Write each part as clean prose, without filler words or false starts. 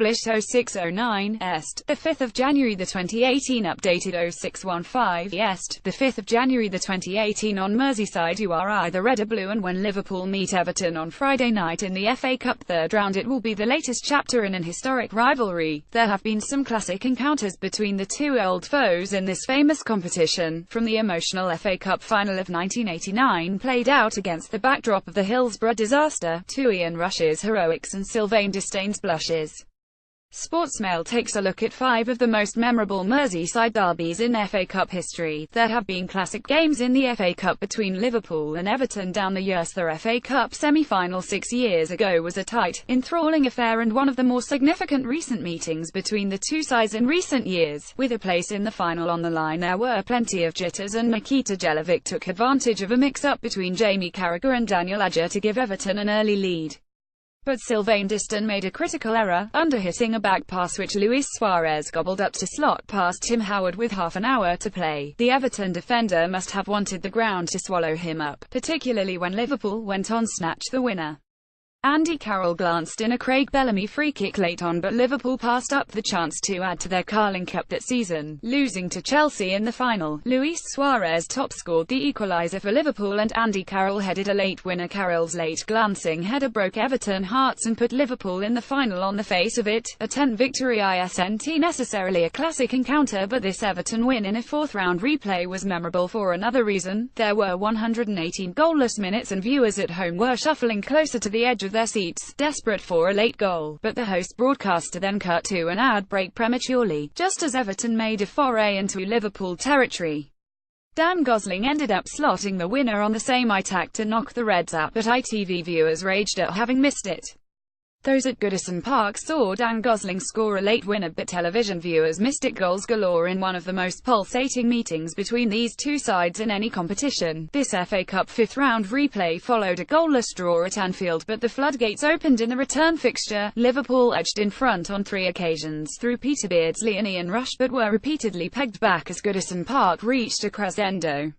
published 0609 est. The 5th of January 2018 updated 0615 est. The 5th of January 2018 on Merseyside you are either red or blue, and when Liverpool meet Everton on Friday night in the FA Cup third round it will be the latest chapter in an historic rivalry. There have been some classic encounters between the two old foes in this famous competition, from the emotional FA Cup final of 1989 played out against the backdrop of the Hillsbrough disaster, to Ian Rush's heroics and Sylvain Distain's blushes. Sportsmail takes a look at 5 of the most memorable Merseyside derbies in FA Cup history. There have been classic games in the FA Cup between Liverpool and Everton down the years. The FA Cup semi-final 6 years ago was a tight, enthralling affair and one of the more significant recent meetings between the two sides in recent years. With a place in the final on the line there were plenty of jitters, and Nikita Jelavic took advantage of a mix-up between Jamie Carragher and Daniel Agger to give Everton an early lead. But Sylvain Distin made a critical error, underhitting a back pass which Luis Suarez gobbled up to slot past Tim Howard with half an hour to play. The Everton defender must have wanted the ground to swallow him up, particularly when Liverpool went on to snatch the winner. Andy Carroll glanced in a Craig Bellamy free-kick late on, but Liverpool passed up the chance to add to their Carling Cup that season, losing to Chelsea in the final. Luis Suarez top-scored the equaliser for Liverpool and Andy Carroll headed a late winner. Carroll's late glancing header broke Everton hearts and put Liverpool in the final. On the face of it, a 10 victory isn't necessarily a classic encounter, but this Everton win in a fourth-round replay was memorable for another reason. There were 118 goalless minutes and viewers at home were shuffling closer to the edge of their seats, desperate for a late goal, but the host broadcaster then cut to an ad break prematurely, just as Everton made a foray into Liverpool territory. Dan Gosling ended up slotting the winner on the same tack to knock the Reds out, but ITV viewers raged at having missed it. Those at Goodison Park saw Dan Gosling score a late winner, but television viewers missed it. Goals galore in one of the most pulsating meetings between these two sides in any competition. This FA Cup fifth-round replay followed a goalless draw at Anfield, but the floodgates opened in the return fixture. Liverpool edged in front on 3 occasions through Peter Beardsley and Ian Rush, but were repeatedly pegged back as Goodison Park reached a crescendo.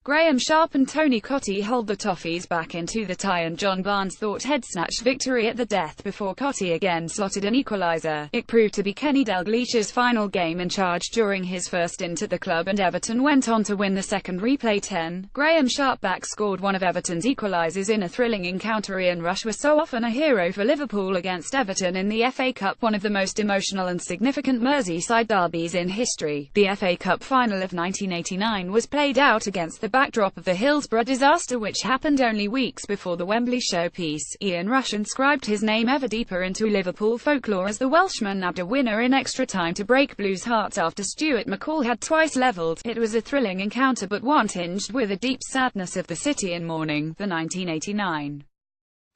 Graeme Sharp and Tony Cottee held the Toffees back into the tie, and John Barnes thought head-snatched victory at the death before Cottee again slotted an equaliser. It proved to be Kenny Dalglish's final game in charge during his first stint at the club, and Everton went on to win the second replay 10. Graeme Sharp back scored one of Everton's equalisers in a thrilling encounter. Ian Rush was so often a hero for Liverpool against Everton in the FA Cup, one of the most emotional and significant Merseyside derbies in history. The FA Cup final of 1989 was played out against the backdrop of the Hillsbrough disaster, which happened only weeks before the Wembley showpiece. Ian Rush inscribed his name ever deeper into Liverpool folklore as the Welshman nabbed a winner in extra time to break Blues' hearts after Stuart McCall had twice levelled. It was a thrilling encounter, but one tinged with a deep sadness of the city in mourning. The 1989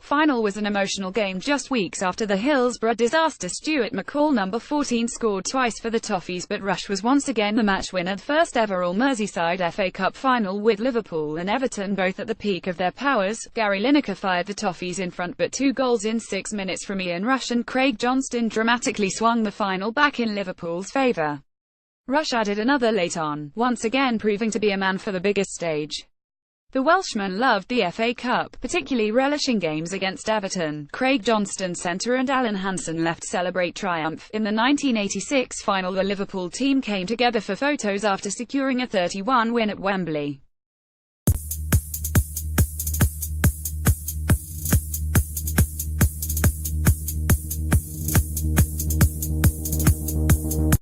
final was an emotional game. Just weeks after the Hillsbrough disaster, Stuart McCall, number 14, scored twice for the Toffees, but Rush was once again the match winner. The first ever All-Merseyside FA Cup final with Liverpool and Everton both at the peak of their powers. Gary Lineker fired the Toffees in front, but 2 goals in 6 minutes from Ian Rush and Craig Johnston dramatically swung the final back in Liverpool's favour. Rush added another late on, once again proving to be a man for the biggest stage. The Welshman loved the FA Cup, particularly relishing games against Everton. Craig Johnston centre and Alan Hansen left celebrate triumph. In the 1986 final the Liverpool team came together for photos after securing a 3-1 win at Wembley.